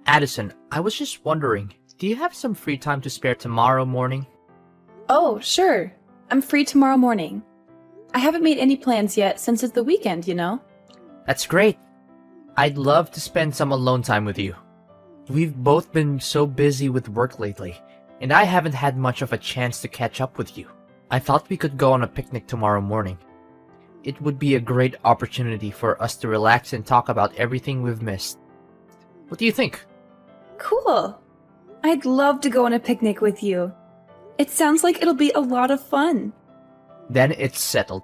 Addison, I was just wondering, do you have some free time to spare tomorrow morning? Oh, sure. I'm free tomorrow morning. I haven't made any plans yet since it's the weekend, you know? That's great. I'd love to spend some alone time with you. We've both been so busy with work lately, and I haven't had much of a chance to catch up with you. I thought we could go on a picnic tomorrow morning. It would be a great opportunity for us to relax and talk about everything we've missed. What do you think? Cool. I'd love to go on a picnic with you. It sounds like it'll be a lot of fun. Then it's settled.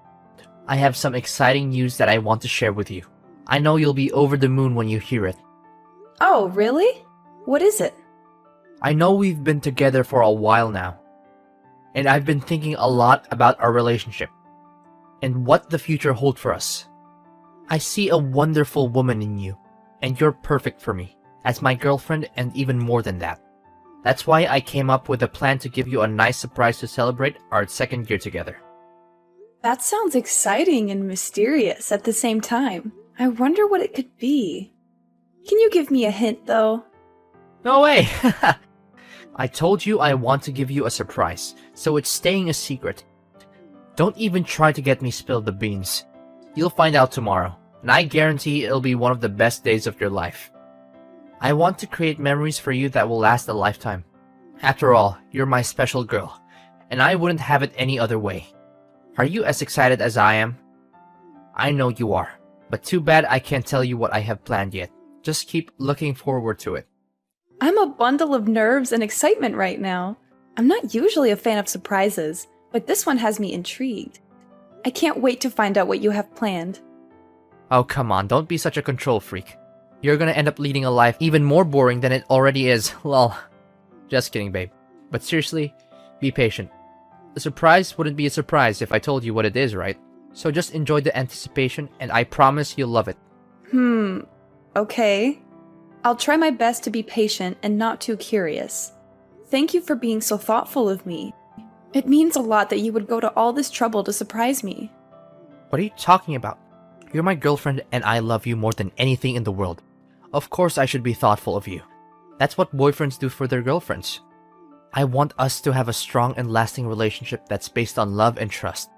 I have some exciting news that I want to share with you. I know you'll be over the moon when you hear it. Oh, really? What is it? I know we've been together for a while now, and I've been thinking a lot about our relationship and what the future holds for us. I see a wonderful woman in you, and you're perfect for me, as my girlfriend and even more than that. That's why I came up with a plan to give you a nice surprise to celebrate our second year together. That sounds exciting and mysterious at the same time. I wonder what it could be. Can you give me a hint, though? No way! I told you I want to give you a surprise, so it's staying a secret. Don't even try to get me spill the beans. You'll find out tomorrow, and I guarantee it'll be one of the best days of your life. I want to create memories for you that will last a lifetime. After all, you're my special girl, and I wouldn't have it any other way. Are you as excited as I am? I know you are, but too bad I can't tell you what I have planned yet. Just keep looking forward to it. I'm a bundle of nerves and excitement right now. I'm not usually a fan of surprises, but this one has me intrigued. I can't wait to find out what you have planned. Oh, come on, don't be such a control freak. You're gonna end up leading a life even more boring than it already is. Lol. Just kidding, babe. But seriously, be patient. A surprise wouldn't be a surprise if I told you what it is, right? So just enjoy the anticipation, and I promise you'll love it. Okay. I'll try my best to be patient and not too curious. Thank you for being so thoughtful of me. It means a lot that you would go to all this trouble to surprise me. What are you talking about? You're my girlfriend, and I love you more than anything in the world. Of course I should be thoughtful of you. That's what boyfriends do for their girlfriends. I want us to have a strong and lasting relationship that's based on love and trust.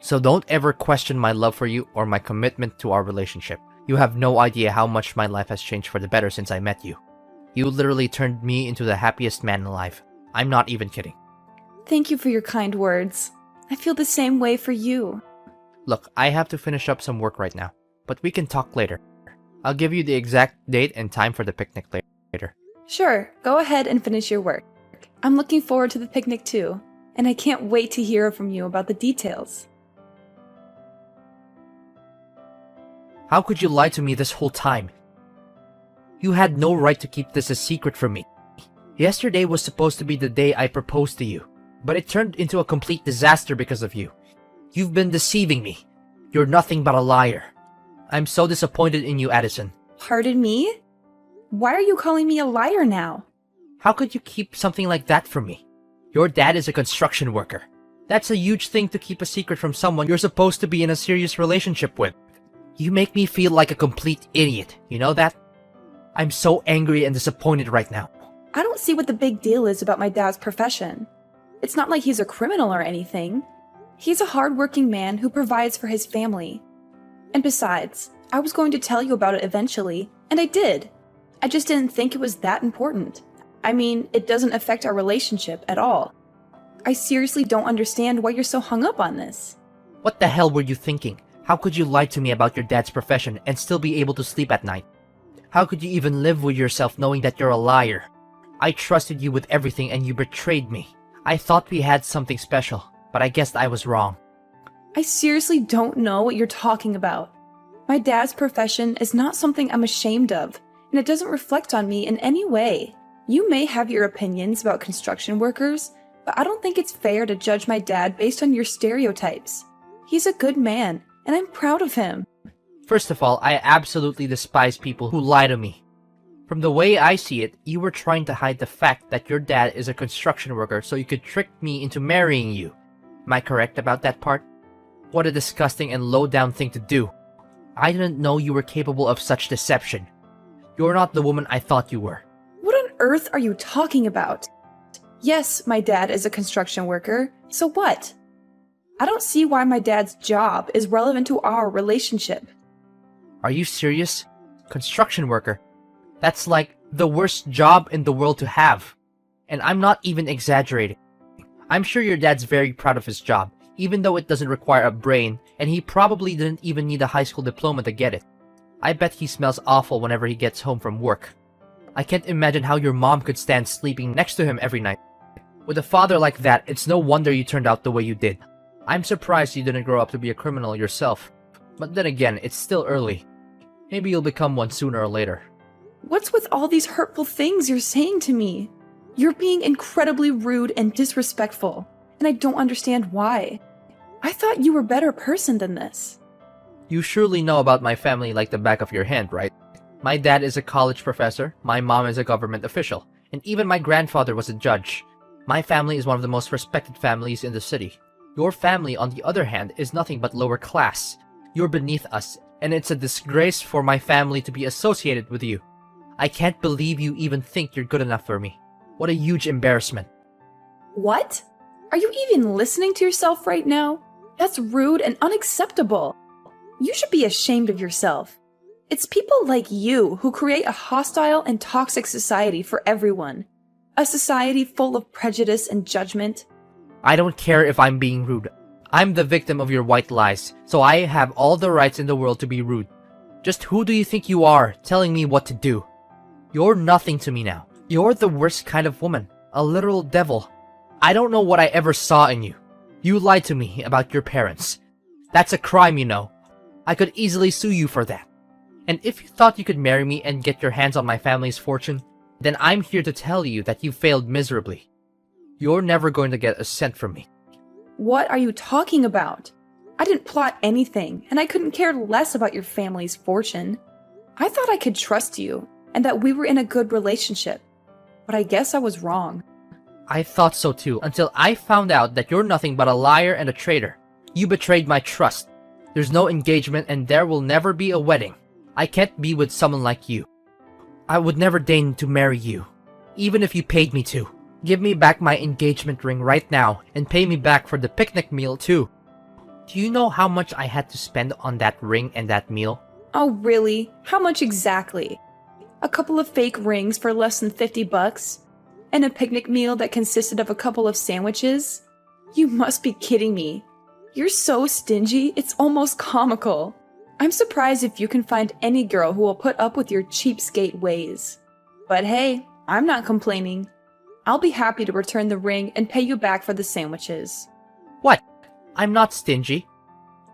So don't ever question my love for you or my commitment to our relationship. You have no idea how much my life has changed for the better since I met you. You literally turned me into the happiest man alive. I'm not even kidding. Thank you for your kind words. I feel the same way for you. Look, I have to finish up some work right now, but we can talk later. I'll give you the exact date and time for the picnic later. Sure, go ahead and finish your work. I'm looking forward to the picnic too, and I can't wait to hear from you about the details. How could you lie to me this whole time? You had no right to keep this a secret from me. Yesterday was supposed to be the day I proposed to you, but it turned into a complete disaster because of you. You've been deceiving me. You're nothing but a liar. I'm so disappointed in you, Addison. Pardon me? Why are you calling me a liar now? How could you keep something like that from me? Your dad is a construction worker. That's a huge thing to keep a secret from someone you're supposed to be in a serious relationship with. You make me feel like a complete idiot, you know that? I'm so angry and disappointed right now. I don't see what the big deal is about my dad's profession. It's not like he's a criminal or anything. He's a hardworking man who provides for his family. And besides, I was going to tell you about it eventually, and I did. I just didn't think it was that important. I mean, it doesn't affect our relationship at all. I seriously don't understand why you're so hung up on this. What the hell were you thinking? How could you lie to me about your dad's profession and still be able to sleep at night? How could you even live with yourself knowing that you're a liar? I trusted you with everything and you betrayed me. I thought we had something special, but I guess I was wrong. I seriously don't know what you're talking about. My dad's profession is not something I'm ashamed of, and it doesn't reflect on me in any way. You may have your opinions about construction workers, but I don't think it's fair to judge my dad based on your stereotypes. He's a good man, and I'm proud of him. First of all, I absolutely despise people who lie to me. From the way I see it, you were trying to hide the fact that your dad is a construction worker so you could trick me into marrying you. Am I correct about that part? What a disgusting and low-down thing to do. I didn't know you were capable of such deception. You're not the woman I thought you were. earth are you talking about? Yes, my dad is a construction worker, so what? I don't see why my dad's job is relevant to our relationship. Are you serious? Construction worker? That's like the worst job in the world to have. And I'm not even exaggerating. I'm sure your dad's very proud of his job, even though it doesn't require a brain, and he probably didn't even need a high school diploma to get it. I bet he smells awful whenever he gets home from work. I can't imagine how your mom could stand sleeping next to him every night. With a father like that, it's no wonder you turned out the way you did. I'm surprised you didn't grow up to be a criminal yourself. But then again, it's still early. Maybe you'll become one sooner or later. What's with all these hurtful things you're saying to me? You're being incredibly rude and disrespectful, and I don't understand why. I thought you were a better person than this. You surely know about my family like the back of your hand, right? My dad is a college professor, my mom is a government official, and even my grandfather was a judge. My family is one of the most respected families in the city. Your family, on the other hand, is nothing but lower class. You're beneath us, and it's a disgrace for my family to be associated with you. I can't believe you even think you're good enough for me. What a huge embarrassment. What? Are you even listening to yourself right now? That's rude and unacceptable. You should be ashamed of yourself. It's people like you who create a hostile and toxic society for everyone. A society full of prejudice and judgment. I don't care if I'm being rude. I'm the victim of your white lies, so I have all the rights in the world to be rude. Just who do you think you are, telling me what to do? You're nothing to me now. You're the worst kind of woman. A literal devil. I don't know what I ever saw in you. You lied to me about your parents. That's a crime, you know. I could easily sue you for that. And if you thought you could marry me and get your hands on my family's fortune, then I'm here to tell you that you failed miserably. You're never going to get a cent from me. What are you talking about? I didn't plot anything, and I couldn't care less about your family's fortune. I thought I could trust you, and that we were in a good relationship. But I guess I was wrong. I thought so too, until I found out that you're nothing but a liar and a traitor. You betrayed my trust. There's no engagement and there will never be a wedding. I can't be with someone like you. I would never deign to marry you, even if you paid me to. Give me back my engagement ring right now, and pay me back for the picnic meal too. Do you know how much I had to spend on that ring and that meal? Oh, really? How much exactly? A couple of fake rings for less than $50? And a picnic meal that consisted of a couple of sandwiches? You must be kidding me. You're so stingy, it's almost comical. I'm surprised if you can find any girl who will put up with your cheapskate ways. But hey, I'm not complaining. I'll be happy to return the ring and pay you back for the sandwiches. What? I'm not stingy.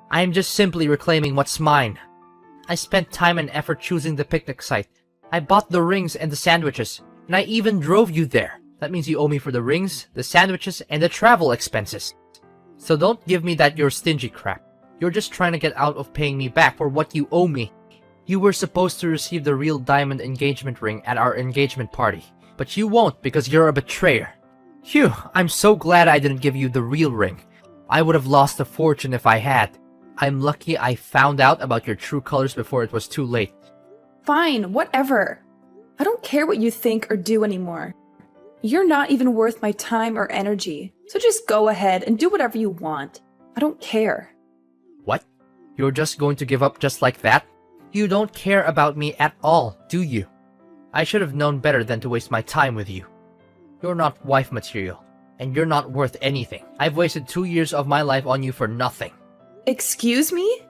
I'm just simply reclaiming what's mine. I spent time and effort choosing the picnic site. I bought the rings and the sandwiches, and I even drove you there. That means you owe me for the rings, the sandwiches, and the travel expenses. So don't give me that you're stingy crap. You're just trying to get out of paying me back for what you owe me. You were supposed to receive the real diamond engagement ring at our engagement party, but you won't because you're a betrayer. Phew, I'm so glad I didn't give you the real ring. I would have lost a fortune if I had. I'm lucky I found out about your true colors before it was too late. Fine, whatever. I don't care what you think or do anymore. You're not even worth my time or energy, so just go ahead and do whatever you want. I don't care. What? You're just going to give up just like that? You don't care about me at all, do you? I should have known better than to waste my time with you. You're not wife material, and you're not worth anything. I've wasted 2 years of my life on you for nothing. Excuse me?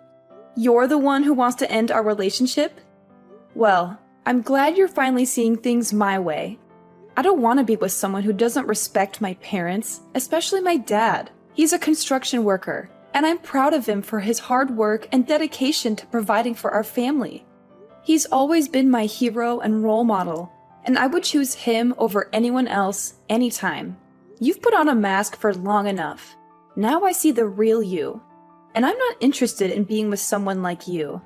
You're the one who wants to end our relationship? Well, I'm glad you're finally seeing things my way. I don't want to be with someone who doesn't respect my parents, especially my dad. He's a construction worker, and I'm proud of him for his hard work and dedication to providing for our family. He's always been my hero and role model, and I would choose him over anyone else anytime. You've put on a mask for long enough. Now I see the real you, and I'm not interested in being with someone like you.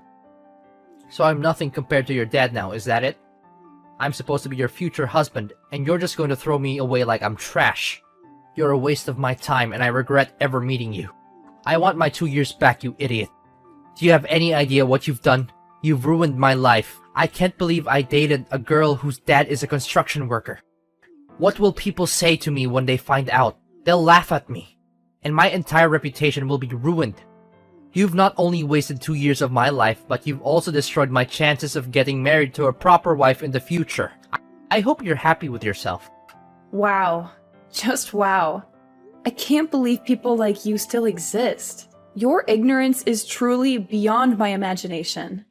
So I'm nothing compared to your dad now, is that it? I'm supposed to be your future husband, and you're just going to throw me away like I'm trash. You're a waste of my time, and I regret ever meeting you. I want my 2 years back, you idiot. Do you have any idea what you've done? You've ruined my life. I can't believe I dated a girl whose dad is a construction worker. What will people say to me when they find out? They'll laugh at me, and my entire reputation will be ruined. You've not only wasted 2 years of my life, but you've also destroyed my chances of getting married to a proper wife in the future. I hope you're happy with yourself. Wow. Just wow. I can't believe people like you still exist. Your ignorance is truly beyond my imagination.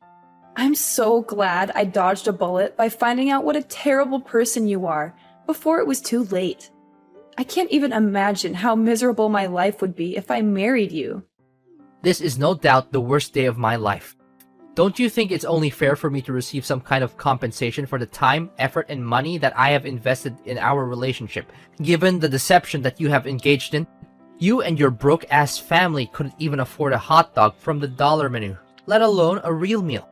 I'm so glad I dodged a bullet by finding out what a terrible person you are before it was too late. I can't even imagine how miserable my life would be if I married you. This is no doubt the worst day of my life. Don't you think it's only fair for me to receive some kind of compensation for the time, effort, and money that I have invested in our relationship, given the deception that you have engaged in? You and your broke-ass family couldn't even afford a hot dog from the dollar menu, let alone a real meal.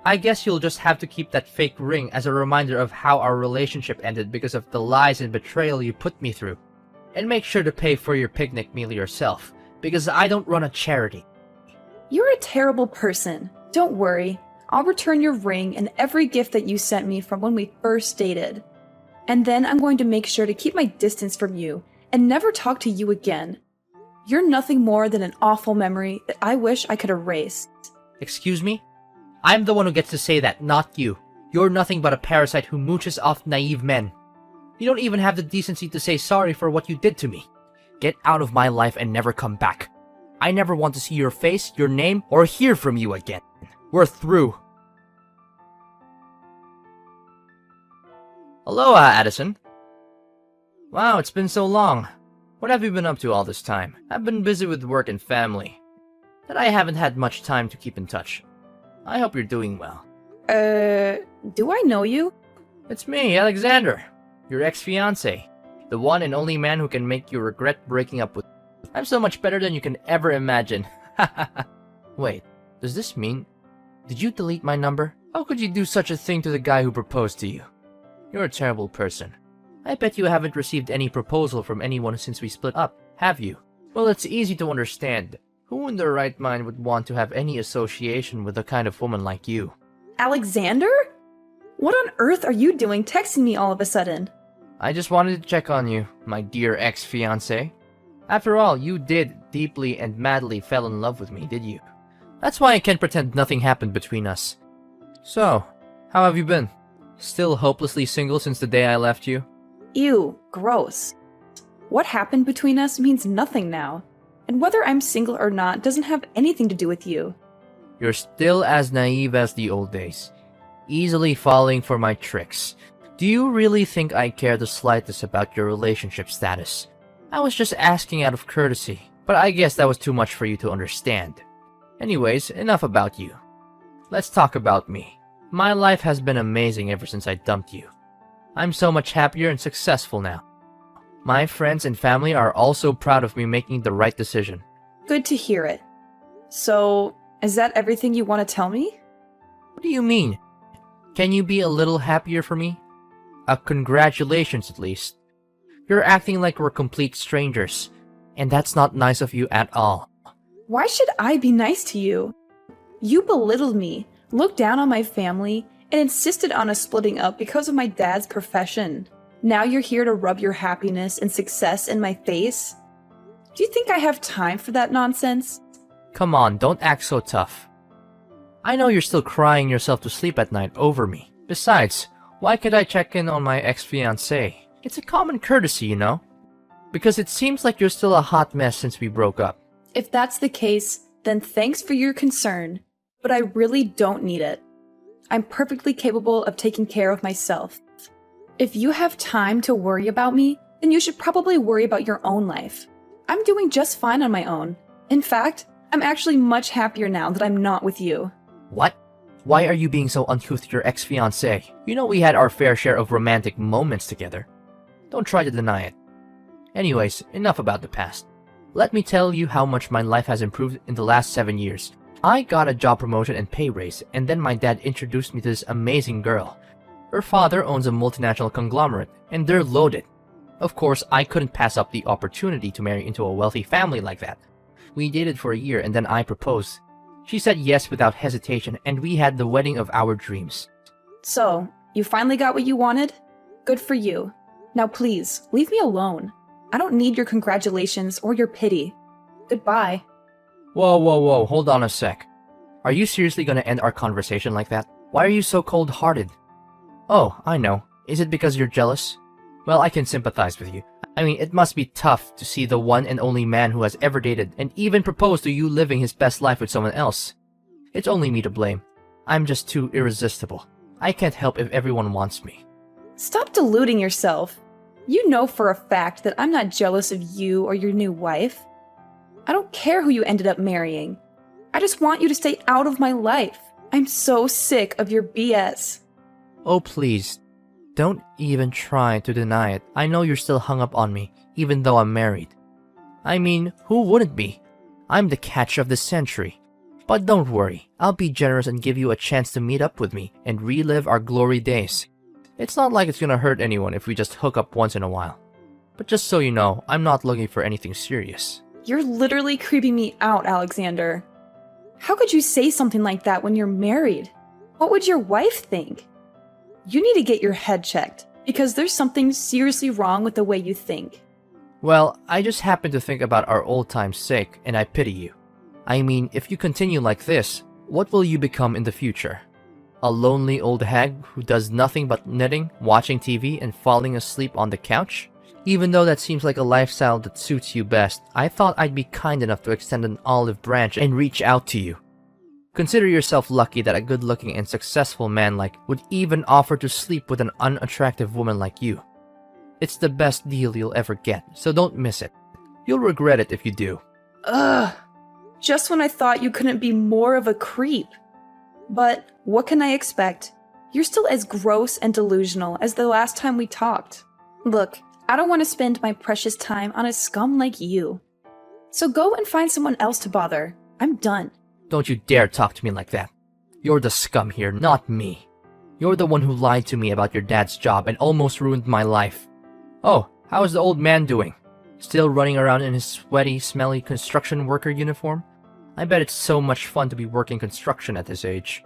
I guess you'll just have to keep that fake ring as a reminder of how our relationship ended because of the lies and betrayal you put me through. And make sure to pay for your picnic meal yourself, because I don't run a charity. You're a terrible person. Don't worry. I'll return your ring and every gift that you sent me from when we first dated. And then I'm going to make sure to keep my distance from you and never talk to you again. You're nothing more than an awful memory that I wish I could erase. Excuse me? I'm the one who gets to say that, not you. You're nothing but a parasite who mooches off naive men. You don't even have the decency to say sorry for what you did to me. Get out of my life and never come back. I never want to see your face, your name, or hear from you again. We're through. Aloha, Addison. Wow, it's been so long. What have you been up to all this time? I've been busy with work and family, that I haven't had much time to keep in touch. I hope you're doing well. Do I know you? It's me, Alexander, your ex-fiancé, the one and only man who can make you regret breaking up with. I'm so much better than you can ever imagine. Wait, does this mean... Did you delete my number? How could you do such a thing to the guy who proposed to you? You're a terrible person. I bet you haven't received any proposal from anyone since we split up, have you? Well, it's easy to understand. Who in their right mind would want to have any association with a kind of woman like you? Alexander? What on earth are you doing texting me all of a sudden? I just wanted to check on you, my dear ex-fiancé. After all, you did deeply and madly fell in love with me, did you? That's why I can't pretend nothing happened between us. So, how have you been? Still hopelessly single since the day I left you? Ew, gross. What happened between us means nothing now. And whether I'm single or not doesn't have anything to do with you. You're still as naive as the old days, easily falling for my tricks. Do you really think I care the slightest about your relationship status? I was just asking out of courtesy, but I guess that was too much for you to understand. Anyways, enough about you. Let's talk about me. My life has been amazing ever since I dumped you. I'm so much happier and successful now. My friends and family are also proud of me making the right decision. Good to hear it. So, is that everything you want to tell me? What do you mean? Can you be a little happier for me? Congratulations at least. You're acting like we're complete strangers, and that's not nice of you at all. Why should I be nice to you? You belittled me, looked down on my family, and insisted on us splitting up because of my dad's profession. Now you're here to rub your happiness and success in my face? Do you think I have time for that nonsense? Come on, don't act so tough. I know you're still crying yourself to sleep at night over me. Besides, why could I check in on my ex-fiancé? It's a common courtesy, you know? Because it seems like you're still a hot mess since we broke up. If that's the case, then thanks for your concern, but I really don't need it. I'm perfectly capable of taking care of myself. If you have time to worry about me, then you should probably worry about your own life. I'm doing just fine on my own. In fact, I'm actually much happier now that I'm not with you. What? Why are you being so uncouth to your ex-fiancé? You know we had our fair share of romantic moments together. Don't try to deny it. Anyways, enough about the past. Let me tell you how much my life has improved in the last 7 years. I got a job promotion and pay raise, and then my dad introduced me to this amazing girl. Her father owns a multinational conglomerate, and they're loaded. Of course, I couldn't pass up the opportunity to marry into a wealthy family like that. We dated for a year and then I proposed. She said yes without hesitation, and we had the wedding of our dreams. So, you finally got what you wanted? Good for you. Now please, leave me alone. I don't need your congratulations or your pity. Goodbye. Whoa, hold on a sec. Are you seriously gonna end our conversation like that? Why are you so cold-hearted? Oh, I know. Is it because you're jealous? Well, I can sympathize with you. I mean, it must be tough to see the one and only man who has ever dated and even proposed to you living his best life with someone else. It's only me to blame. I'm just too irresistible. I can't help if everyone wants me. Stop deluding yourself. You know for a fact that I'm not jealous of you or your new wife. I don't care who you ended up marrying. I just want you to stay out of my life. I'm so sick of your BS. Oh, please. Don't even try to deny it. I know you're still hung up on me, even though I'm married. I mean, who wouldn't be? I'm the catch of the century. But don't worry, I'll be generous and give you a chance to meet up with me and relive our glory days. It's not like it's gonna hurt anyone if we just hook up once in a while. But just so you know, I'm not looking for anything serious. You're literally creeping me out, Alexander. How could you say something like that when you're married? What would your wife think? You need to get your head checked, because there's something seriously wrong with the way you think. Well, I just happen to think about our old time's sake, and I pity you. I mean, if you continue like this, what will you become in the future? A lonely old hag who does nothing but knitting, watching TV, and falling asleep on the couch? Even though that seems like a lifestyle that suits you best, I thought I'd be kind enough to extend an olive branch and reach out to you. Consider yourself lucky that a good-looking and successful man would even offer to sleep with an unattractive woman like you. It's the best deal you'll ever get, so don't miss it. You'll regret it if you do. Ugh. Just when I thought you couldn't be more of a creep. But what can I expect? You're still as gross and delusional as the last time we talked. Look, I don't want to spend my precious time on a scum like you. So go and find someone else to bother. I'm done. Don't you dare talk to me like that. You're the scum here, not me. You're the one who lied to me about your dad's job and almost ruined my life. Oh, how is the old man doing? Still running around in his sweaty, smelly construction worker uniform? I bet it's so much fun to be working construction at this age.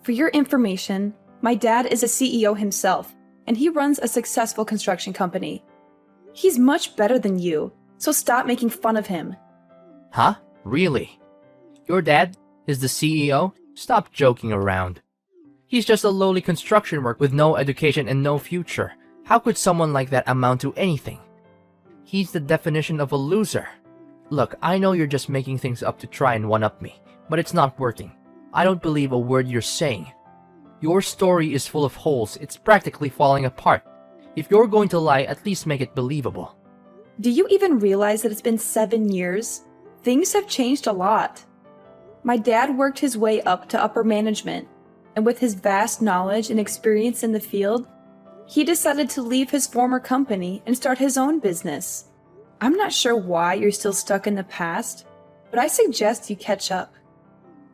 For your information, my dad is a CEO himself, and he runs a successful construction company. He's much better than you, so stop making fun of him. Huh? Really? Your dad is the CEO? Stop joking around. He's just a lowly construction worker with no education and no future. How could someone like that amount to anything? He's the definition of a loser. Look, I know you're just making things up to try and one-up me, but it's not working. I don't believe a word you're saying. Your story is full of holes. It's practically falling apart. If you're going to lie, at least make it believable. Do you even realize that it's been 7 years? Things have changed a lot. My dad worked his way up to upper management, and with his vast knowledge and experience in the field, he decided to leave his former company and start his own business. I'm not sure why you're still stuck in the past, but I suggest you catch up.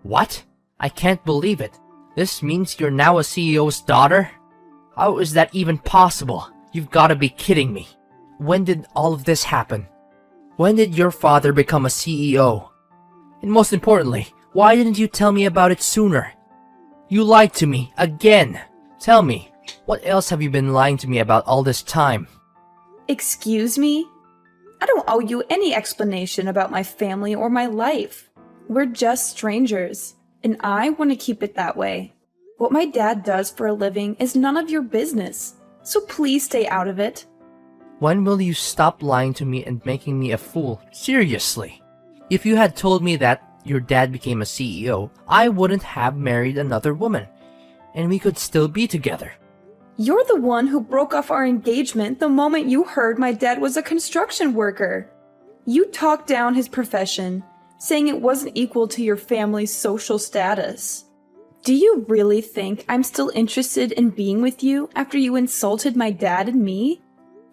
What? I can't believe it. This means you're now a CEO's daughter? How is that even possible? You've got to be kidding me. When did all of this happen? When did your father become a CEO? And most importantly, why didn't you tell me about it sooner? You lied to me, again. Tell me, what else have you been lying to me about all this time? Excuse me? I don't owe you any explanation about my family or my life. We're just strangers, and I want to keep it that way. What my dad does for a living is none of your business, so please stay out of it. When will you stop lying to me and making me a fool? Seriously. If you had told me that your dad became a CEO, I wouldn't have married another woman, and we could still be together. You're the one who broke off our engagement the moment you heard my dad was a construction worker. You talked down his profession, saying it wasn't equal to your family's social status. Do you really think I'm still interested in being with you after you insulted my dad and me?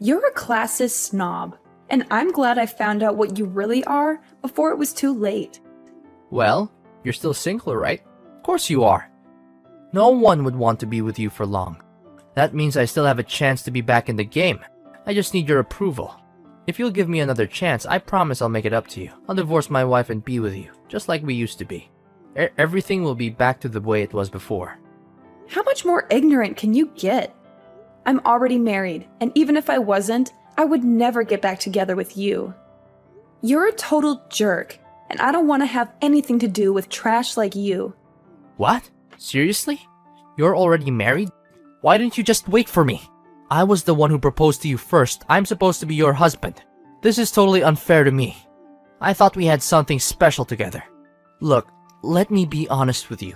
You're a classist snob, and I'm glad I found out what you really are before it was too late. Well, you're still single, right? Of course you are. No one would want to be with you for long. That means I still have a chance to be back in the game. I just need your approval. If you'll give me another chance, I promise I'll make it up to you. I'll divorce my wife and be with you, just like we used to be. Everything will be back to the way it was before. How much more ignorant can you get? I'm already married, and even if I wasn't, I would never get back together with you. You're a total jerk, and I don't want to have anything to do with trash like you. What? Seriously? You're already married? Why didn't you just wait for me? I was the one who proposed to you first. I'm supposed to be your husband. This is totally unfair to me. I thought we had something special together. Look, let me be honest with you.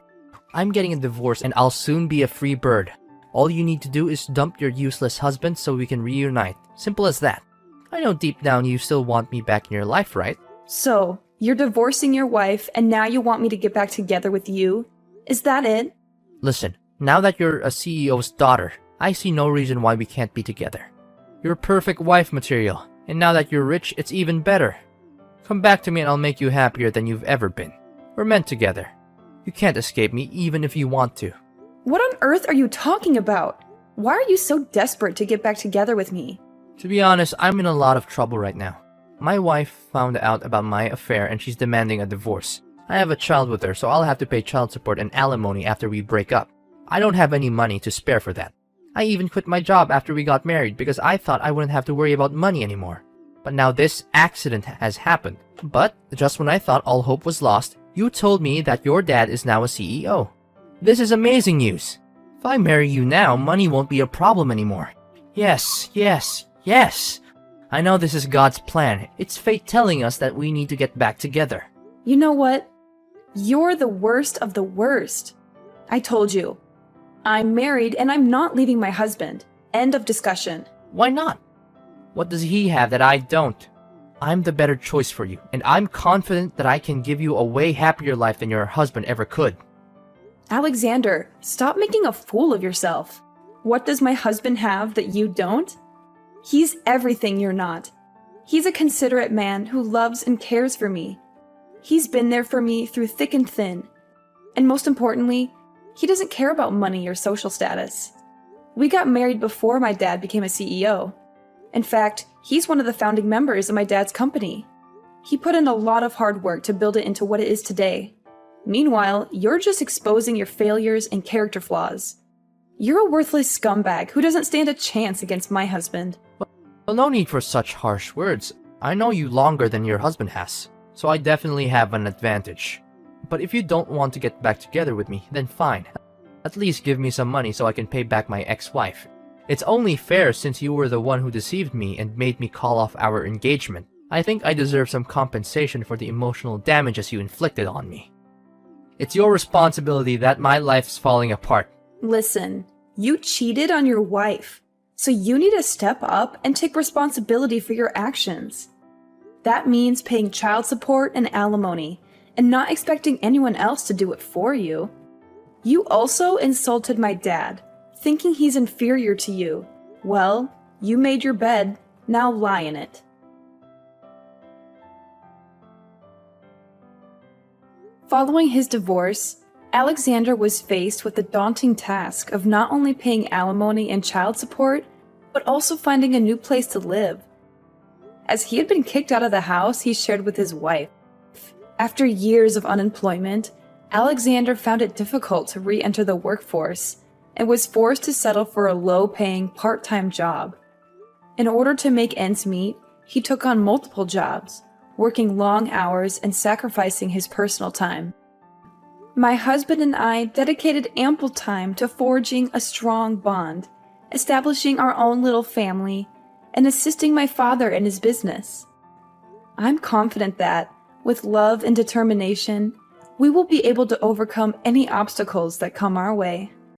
I'm getting a divorce and I'll soon be a free bird. All you need to do is dump your useless husband so we can reunite. Simple as that. I know deep down you still want me back in your life, right? So, you're divorcing your wife and now you want me to get back together with you? Is that it? Listen, now that you're a CEO's daughter, I see no reason why we can't be together. You're perfect wife material, and now that you're rich, it's even better. Come back to me and I'll make you happier than you've ever been. We're meant together. You can't escape me even if you want to. What on earth are you talking about? Why are you so desperate to get back together with me? To be honest, I'm in a lot of trouble right now. My wife found out about my affair and she's demanding a divorce. I have a child with her, so I'll have to pay child support and alimony after we break up. I don't have any money to spare for that. I even quit my job after we got married because I thought I wouldn't have to worry about money anymore. But now this accident has happened. But just when I thought all hope was lost, you told me that your dad is now a CEO. This is amazing news. If I marry you now, money won't be a problem anymore. Yes, yes, yes. I know this is God's plan. It's fate telling us that we need to get back together. You know what? You're the worst of the worst. I told you. I'm married and I'm not leaving my husband. End of discussion. Why not? What does he have that I don't? I'm the better choice for you, and I'm confident that I can give you a way happier life than your husband ever could. Alexander, stop making a fool of yourself. What does my husband have that you don't? He's everything you're not. He's a considerate man who loves and cares for me. He's been there for me through thick and thin. And most importantly, he doesn't care about money or social status. We got married before my dad became a CEO. In fact, he's one of the founding members of my dad's company. He put in a lot of hard work to build it into what it is today. Meanwhile, you're just exposing your failures and character flaws. You're a worthless scumbag who doesn't stand a chance against my husband. Well, no need for such harsh words. I know you longer than your husband has, so I definitely have an advantage. But if you don't want to get back together with me, then fine. At least give me some money so I can pay back my ex-wife. It's only fair since you were the one who deceived me and made me call off our engagement. I think I deserve some compensation for the emotional damages you inflicted on me. It's your responsibility that my life's falling apart. Listen, you cheated on your wife, so you need to step up and take responsibility for your actions. That means paying child support and alimony, and not expecting anyone else to do it for you. You also insulted my dad, thinking he's inferior to you. Well, you made your bed, now lie in it. Following his divorce, Alexander was faced with the daunting task of not only paying alimony and child support, but also finding a new place to live. As he had been kicked out of the house he shared with his wife. After years of unemployment, Alexander found it difficult to re-enter the workforce and was forced to settle for a low-paying part-time job. In order to make ends meet, he took on multiple jobs, working long hours and sacrificing his personal time. My husband and I dedicated ample time to forging a strong bond, establishing our own little family, and assisting my father in his business. I'm confident that, with love and determination, we will be able to overcome any obstacles that come our way.